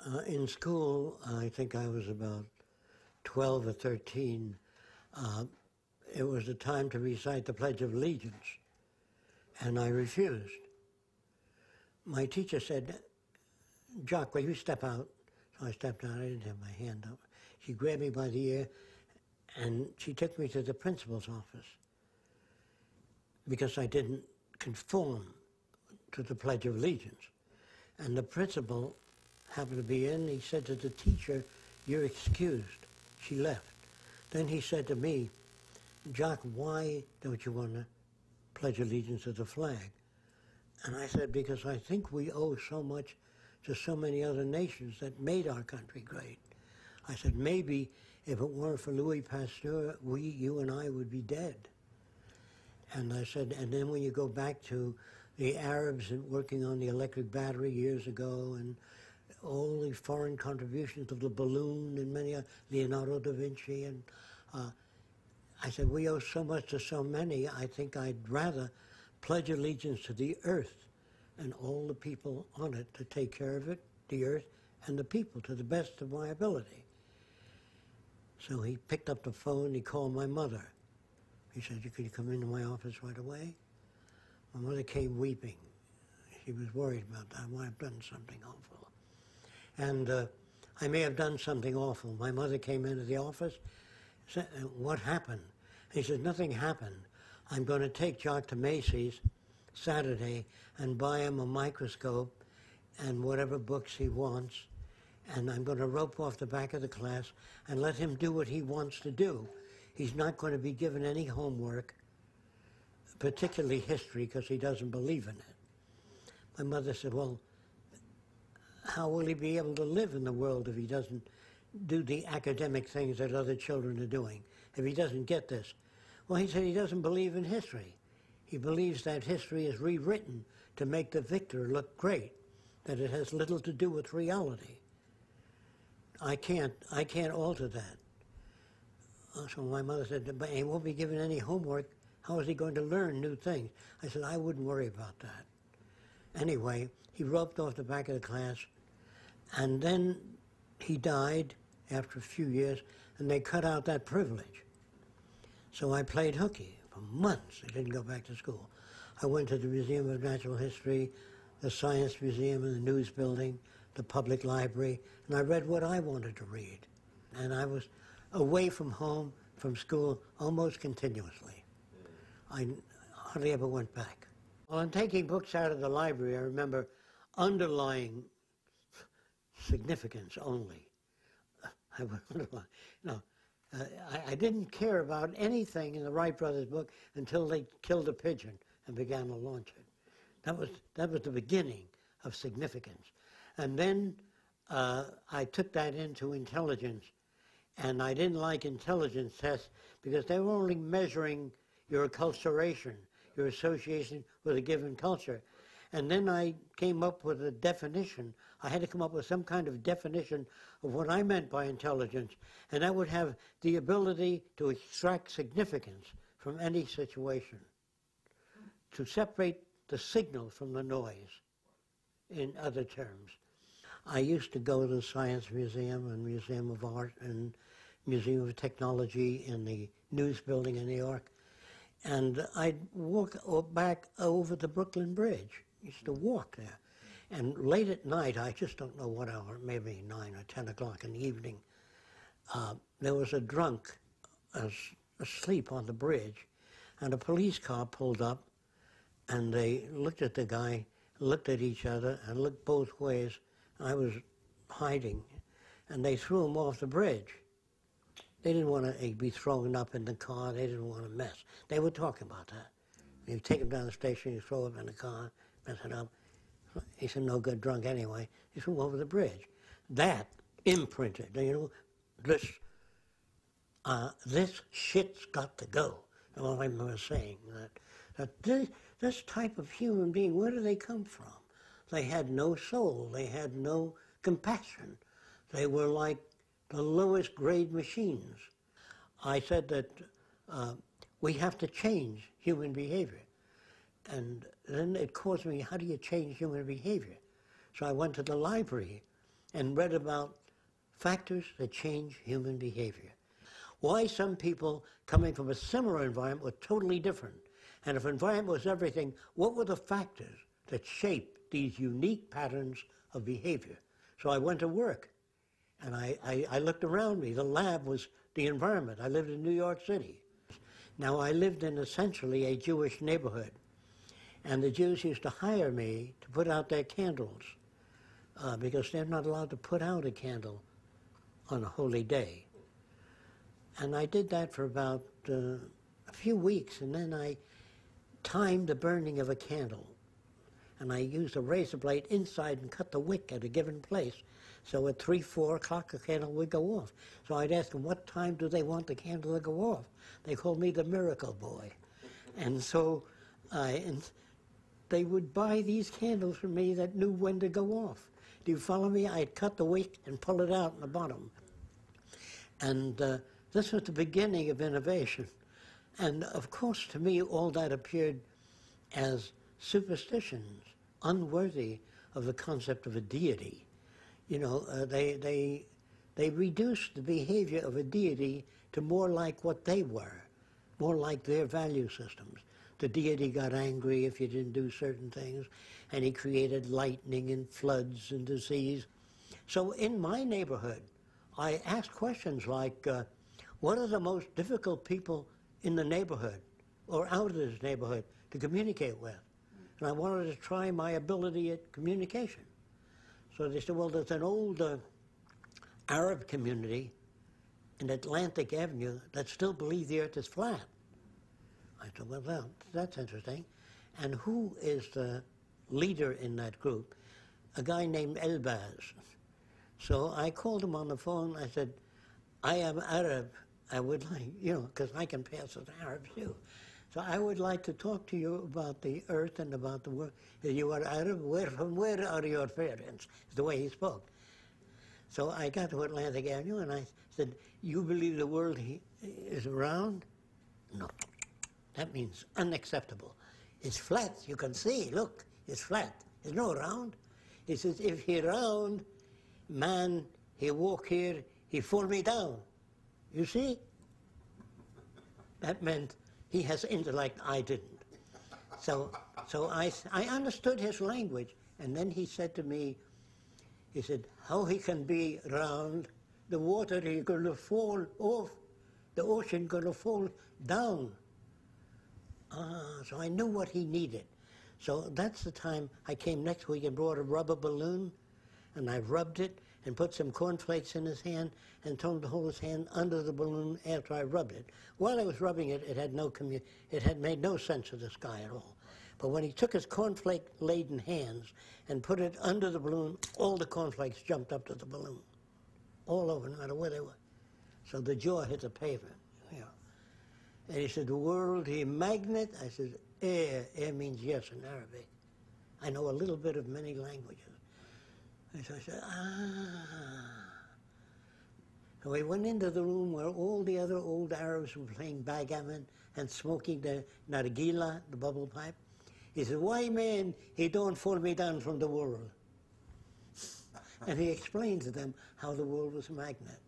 In school, I think I was about 12 or 13. It was the time to recite the Pledge of Allegiance, and I refused. My teacher said, "Jock, will you step out?" So I stepped out. I didn't have my hand up. She grabbed me by the ear, and she took me to the principal's office because I didn't conform to the Pledge of Allegiance. And the principal happened to be in. He said to the teacher, "You're excused." She left. Then he said to me, "Jock, why don't you want to pledge allegiance to the flag?" And I said, "Because I think we owe so much to so many other nations that made our country great." I said, "Maybe if it weren't for Louis Pasteur, you and I would be dead." And I said, and then when you go back to the Arabs working on the electric battery years ago, and all the foreign contributions of the balloon and many, Leonardo da Vinci, and I said, we owe so much to so many, I think I'd rather pledge allegiance to the earth and all the people on it to take care of it, the earth and the people, to the best of my ability. So he picked up the phone, he called my mother. He said, "Could you come into my office right away?" My mother came weeping. She was worried about that. I might have done something awful. And I may have done something awful. My mother came into the office, said, "What happened?" He said, "Nothing happened. I'm going to take Jock to Macy's Saturday and buy him a microscope and whatever books he wants, and I'm going to rope off the back of the class and let him do what he wants to do. He's not going to be given any homework, particularly history, because he doesn't believe in it." My mother said, "Well, how will he be able to live in the world if he doesn't do the academic things that other children are doing, if he doesn't get this?" Well, he said he doesn't believe in history. He believes that history is rewritten to make the victor look great, that it has little to do with reality. I can't alter that. So my mother said, "But he won't be given any homework. How is he going to learn new things?" I said, "I wouldn't worry about that." Anyway, he roped off the back of the class, and then he died after a few years, and they cut out that privilege. So I played hooky for months. I didn't go back to school. I went to the Museum of Natural History, the Science Museum in the News Building, the Public Library, and I read what I wanted to read. And I was away from home, from school, almost continuously. I hardly ever went back. Well, in taking books out of the library, I remember underlying significance only. I would underline, I didn't care about anything in the Wright brothers book until they killed a pigeon and began to launch it. That was the beginning of significance. And then I took that into intelligence, and I didn't like intelligence tests because they were only measuring your acculturation, your association with a given culture. And then I came up with a definition. I had to come up with some kind of definition of what I meant by intelligence, and that would have the ability to extract significance from any situation, to separate the signal from the noise, in other terms. I used to go to the Science Museum and Museum of Art and Museum of Technology in the News Building in New York, and I'd walk back over the Brooklyn Bridge. I used to walk there. And late at night, I just don't know what hour, maybe 9 or 10 o'clock in the evening, there was a drunk asleep on the bridge, and a police car pulled up, and they looked at the guy, looked at each other, and looked both ways. I was hiding, and they threw him off the bridge. They didn't want to be thrown up in the car. They didn't want to mess. They were talking about that. You take him down the station, you throw him in the car, mess it up. He said, "No good drunk anyway." He threw him over the bridge. That imprinted, this shit's got to go. All I remember saying that this type of human being, where do they come from? They had no soul. They had no compassion. They were like the lowest grade machines. I said that we have to change human behavior. And then it caused me, how do you change human behavior? So I went to the library and read about factors that change human behavior. Why some people coming from a similar environment were totally different. And if environment was everything, what were the factors that shaped these unique patterns of behavior? So I went to work, and I looked around me. The lab was the environment. I lived in New York City. Now, I lived in essentially a Jewish neighborhood, and the Jews used to hire me to put out their candles because they're not allowed to put out a candle on a holy day. And I did that for about a few weeks, and then I timed the burning of a candle. And I used a razor blade inside and cut the wick at a given place. So at 3, 4 o'clock, the candle would go off. So I'd ask them, what time do they want the candle to go off? They called me the miracle boy. And so they would buy these candles from me that knew when to go off. Do you follow me? I'd cut the wick and pull it out in the bottom. And this was the beginning of innovation. And of course, to me, all that appeared as superstitions, unworthy of the concept of a deity. You know, they reduced the behavior of a deity to more like what they were, more like their value systems. The deity got angry if you didn't do certain things, and he created lightning and floods and disease. So in my neighborhood, I asked questions like, what are the most difficult people in the neighborhood or out of this neighborhood to communicate with? And I wanted to try my ability at communication. So they said, well, there's an old Arab community in Atlantic Avenue that still believe the earth is flat. I said, well, that's interesting. And who is the leader in that group? A guy named Elbaz. So I called him on the phone. I said, I am Arab. I would like, you know, because I can pass as Arab too. So I would like to talk to you about the earth and about the world. You are Arab, from where are your parents? Is the way he spoke. So I got to Atlantic Avenue and I said, you believe the world is round? No. That means unacceptable. It's flat, you can see, look, it's flat. There's no round. He says, if he round, man, he walk here, he fall me down. You see? That meant he has intellect, I didn't. So I understood his language, and then he said to me, he said, how he can be round, the water is going to fall off, the ocean going to fall down. So I knew what he needed. So that's the time I came next week and brought a rubber balloon, and I rubbed it and put some cornflakes in his hand and told him to hold his hand under the balloon after I rubbed it. While I was rubbing it, it had made no sense to this guy at all. But when he took his cornflake-laden hands and put it under the balloon, all the cornflakes jumped up to the balloon, all over, no matter where they were. So the jaw hit the pavement. You know. And he said, the world, he magnet? I said, air means yes in Arabic. I know a little bit of many languages. And so I said, So we went into the room where all the other old Arabs were playing backgammon and smoking the nargila, the bubble pipe. He said, why, man, he don't fall me down from the world? And he explained to them how the world was a magnet.